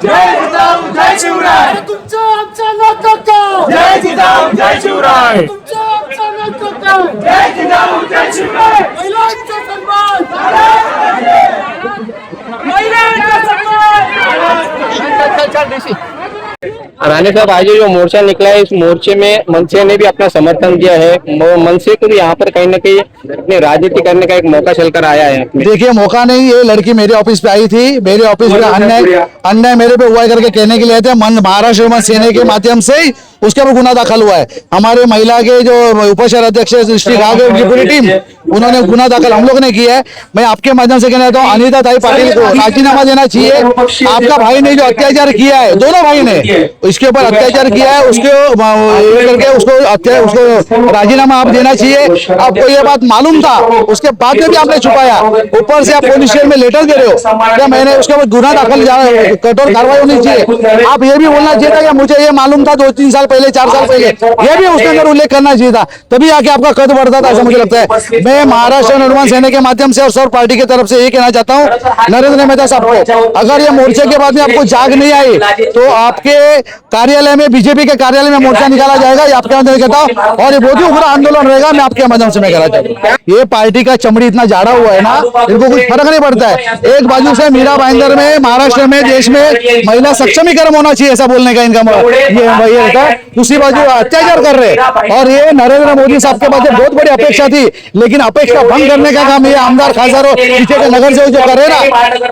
जय जिजाऊ जय शिवराय तुमच्या आमच्या नाटकात जय जिजाऊ जय शिवराय तुमच्या आमच्या नाटकात जय जिजाऊ जय शिवराय महिलांचा सन्मान राणे साहब, आज ये जो मोर्चा निकला है, इस मोर्चे में मनसे ने भी अपना समर्थन दिया है। मनसे को भी यहाँ पर कहीं ना कहीं अपनी राजनीति करने का एक मौका चलकर आया है। देखिए, मौका नहीं, ये लड़की मेरे ऑफिस पे आई थी, मेरे ऑफिस में अन्याय मेरे पे हुआ करके कहने के लिए आए थे। महाराष्ट्र विमन सेना के माध्यम से ही उसके ऊपर गुना दाखिल हुआ है। हमारे महिला के जो उप शहर अध्यक्ष श्री राघव की पूरी टीम, उन्होंने गुना दाखिल हम लोग ने किया है। मैं आपके माध्यम से कहना चाहता हूँ, अनीता ताई पाटिल को राजीनामा देना चाहिए। आपका भाई ने जो अत्याचार किया है, दोनों भाई ने इसके ऊपर अत्याचार किया है, उसको राजीनामा आप देना चाहिए। आपको ये बात मालूम था, उसके बाद में भी आपने छुपाया। ऊपर से आप पुलिस स्टेशन में लेटर दे रहे हो क्या? मैंने उसके ऊपर गुना दाखिल, कठोर कार्रवाई होनी चाहिए। आप ये भी बोलना चाहिए था कि मुझे ये मालूम था 2-3 साल पहले, 4 साल पहले, ये भी उसके अंदर उल्लेख करना चाहिए था, तभी आके आपका कद बढ़ता था, ऐसा मुझे लगता है। मैं महाराष्ट्र नवनिर्माण सेना के माध्यम से और सर्व पार्टी की तरफ से ये कहना चाहता हूँ, नरेंद्र मेहता साहब को, अगर ये मोर्चे के बाद में आपको जाग नहीं आई तो आपके कार्यालय में, बीजेपी के कार्यालय में मोर्चा निकाला जाएगा, ये आपके माध्यम से कहता हूँ, और ये बहुत ही उग्र आंदोलन रहेगा। मैं आपके माध्यम से मैं कहना चाहता हूँ, ये पार्टी का चमड़ी इतना जाड़ा हुआ है ना, इनको कुछ फर्क नहीं पड़ता है। एक बाजू से मीरा भाईंदर में, महाराष्ट्र में, देश में महिला सक्षमीकरण होना चाहिए, ऐसा बोलने का इनका ये रहता है। दूसरी बाजू अत्याचार कर रहे, और ये नरेंद्र मोदी साहब के पास बहुत बड़ी अपेक्षा थी, लेकिन अपेक्षा भंग करने का काम ये आमदार खासदार पीछे के नगर सेवक जो कर रहे ना,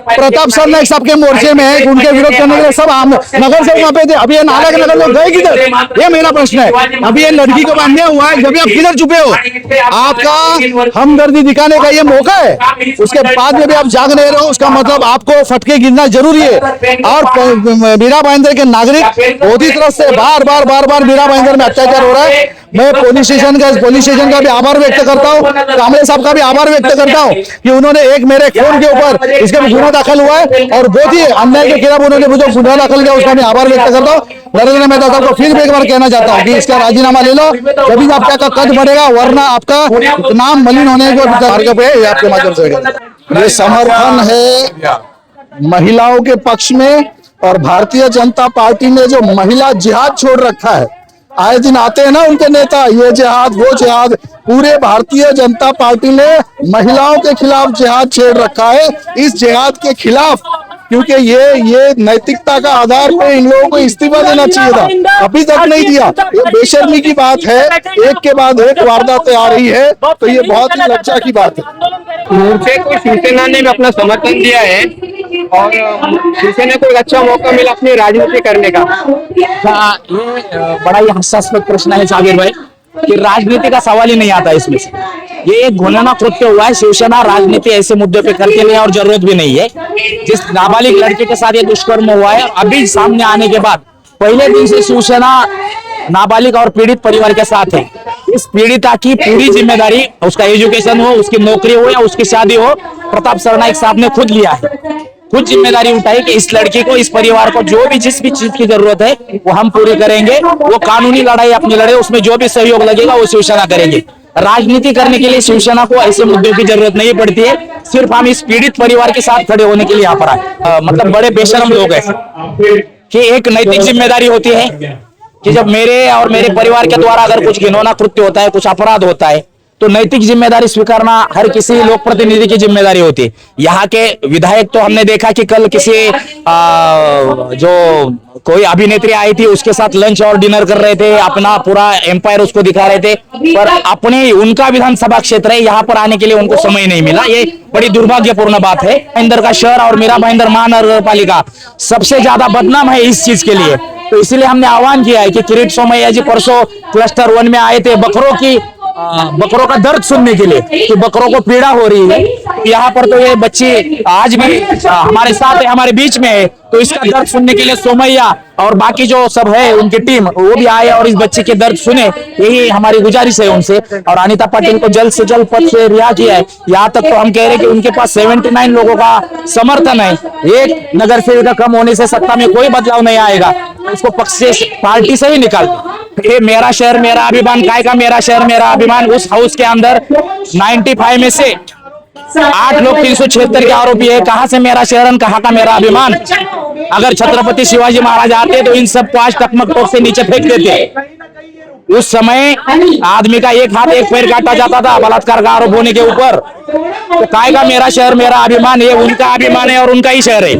प्रताप सरनाईक साहब के मोर्चे में उनके विरोध करने के लिए सब नगर सेवक वहां पे थे। अभी ये नाला के नगर लोग गए किधर, ये मेरा प्रश्न है। अभी ये लड़की को बांधने हुआ है, जब आप किधर छुपे हो? आपका हमदर्दी दिखाने का ये मौका है, उसके बाद में भी आप जाग नहीं रहे हो, उसका मतलब आपको फटके गिरना जरूरी है। और मीरा भाईंदर के नागरिक बहुत ही तरह से बार बार मीरा भाईंदर में अत्याचार हो रहा है। मैं पुलिस स्टेशन का भी आभार व्यक्त करता हूँ, कांबळे साहब का भी आभार व्यक्त करता हूँ कि उन्होंने एक मेरे फोन के ऊपर इसका गुना दाखिल हुआ है, और बहुत ही अन्याय के खिलाफ उन्होंने मुझे गुना दाखिल किया, उसका मैं आभार व्यक्त करता हूँ। नरेंद्र मेहता साहब को फिर एक बार कहना चाहता हूँ कि इसका राजीनामा ले लो, तभी आपका कद बढ़ेगा, वरना आपका नाम मलिन होने को आपके माध्यम से। ये समर्थन है महिलाओं के पक्ष में, और भारतीय जनता पार्टी ने जो महिला जिहाद छोड़ रखा है, आए दिन आते हैं ना उनके नेता, ये जिहाद वो जिहाद, पूरे भारतीय जनता पार्टी ने महिलाओं के खिलाफ जिहाद छेड़ रखा है। इस जिहाद के खिलाफ, क्योंकि ये नैतिकता का आधार पे इन लोगों को इस्तीफा देना चाहिए था, अभी तक नहीं दिया। ये बेशर्मी की बात है, एक के बाद एक वारदातें आ रही है, तो ये बहुत ही लज्जा की बात है। मोर्चे को शिवसेना ने भी अपना समर्थन दिया है, और शिवसेना को एक अच्छा मौका मिला अपनी राजनीति करने का। ये बड़ा ही हास्यास्पद प्रश्न है साबिर भाई, कि राजनीति का सवाल ही नहीं आता इसमें से। ये एक घृणा कृत्य हुआ है। शिवसेना राजनीति ऐसे मुद्दों पे करती नहीं है, और जरूरत भी नहीं है। जिस नाबालिग लड़के के साथ ये दुष्कर्म हुआ है, अभी सामने आने के बाद पहले दिन से शिवसेना नाबालिग और पीड़ित परिवार के साथ है। इस पीड़िता की पूरी जिम्मेदारी, उसका एजुकेशन हो, उसकी नौकरी हो या उसकी शादी हो, प्रताप सरनाईक साहब ने खुद लिया है, खुद जिम्मेदारी उठाई कि इस लड़की को, इस परिवार को जो भी जिस भी चीज की जरूरत है वो हम पूरी करेंगे। वो कानूनी लड़ाई अपनी लड़े, उसमें जो भी सहयोग लगेगा वो शिवसेना करेंगे। राजनीति करने के लिए शिवसेना को ऐसे मुद्दों की जरूरत नहीं पड़ती है, सिर्फ हम इस पीड़ित परिवार के साथ खड़े होने के लिए यहाँ पर आए। मतलब बड़े बेशरम लोग हैं कि एक नैतिक जिम्मेदारी होती है कि जब मेरे और मेरे परिवार के द्वारा अगर कुछ घिनौना कृत्य होता है, कुछ अपराध होता है, तो नैतिक जिम्मेदारी स्वीकारना हर किसी लोक प्रतिनिधि की जिम्मेदारी होती है। यहाँ के विधायक तो हमने देखा कि कल किसी जो कोई अभिनेत्री आई थी उसके साथ लंच और डिनर कर रहे थे, अपना पूरा एम्पायर उसको दिखा रहे थे, पर अपने उनका विधानसभा क्षेत्र है, यहाँ पर आने के लिए उनको समय नहीं मिला। ये बड़ी दुर्भाग्यपूर्ण बात है। भाईंदर का शहर और मीरा भाईंदर महानगर पालिका सबसे ज्यादा बदनाम है इस चीज के लिए। तो इसलिए हमने आह्वान किया है कि किरीट सोमैया जी परसों क्लस्टर 1 में आए थे बकरों का दर्द सुनने के लिए, कि बकरों को पीड़ा हो रही है। यहाँ पर तो ये बच्ची आज भी हमारे साथ है, हमारे बीच में है, तो इसका दर्द सुनने के लिए सोमैया और बाकी जो सब है उनकी टीम वो भी आए और इस बच्चे के दर्द सुने, यही हमारी गुजारिश है उनसे। और अनीता पाटिल को जल्द से जल्द पद से रिहा किया है। यहाँ तक तो हम कह रहे हैं कि उनके पास 79 लोगों का समर्थन है। एक नगर सेविका कम होने से सत्ता में कोई बदलाव नहीं आएगा, उसको पक्ष से, पार्टी से ही निकाल। ये मेरा शहर मेरा अभिमान, काय का मेरा शहर मेरा अभिमान, उस हाउस के अंदर 95 में से 8 लोग 376 के आरोपी है। कहाँ से मेरा शहर, कहाँ का मेरा अभिमान? अगर छत्रपति शिवाजी महाराज आते तो इन सबको आज टकमक टोक से नीचे फेंक देते। उस समय आदमी का एक हाथ एक पैर काटा जाता था बलात्कार का आरोप होने के ऊपर। तो काय का मेरा शहर मेरा अभिमान, ये उनका अभिमान है और उनका ही शहर है।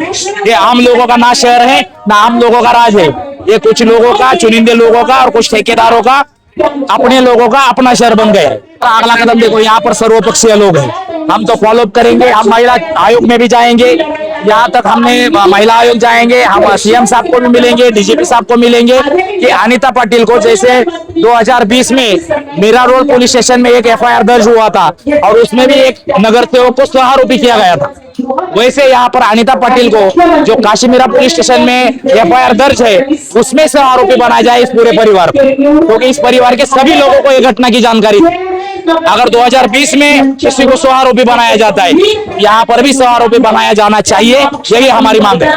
ये आम लोगों का ना शहर है ना आम लोगों का राज है। ये कुछ लोगों का, चुनिंदे लोगों का और कुछ ठेकेदारों का, अपने लोगों का अपना शहर बन गया है। अगला कदम देखो, यहाँ पर सर्वपक्षीय लोग हैं। हम तो फॉलो अप करेंगे, हम महिला आयोग में भी जाएंगे, यहाँ तक हमने महिला आयोग जाएंगे, हम सीएम साहब को भी मिलेंगे, डीजीपी साहब को मिलेंगे कि अनीता पाटिल को जैसे 2020 में मीरा रोड पुलिस स्टेशन में एक एफआईआर दर्ज हुआ था और उसमें भी एक नगर सेवक को सह आरोपी किया गया था, वैसे यहाँ पर अनीता पाटिल को जो काशीमीरा पुलिस स्टेशन में एफआईआर दर्ज है उसमें सह आरोपी बनाया जाए इस पूरे परिवार को, क्योंकि इस परिवार के सभी लोगों को ये घटना की जानकारी थी। अगर 2020 में किसी को सह आरोपी बनाया जाता है, यहाँ पर भी सह आरोपी बनाया जाना चाहिए, यही हमारी मांग है।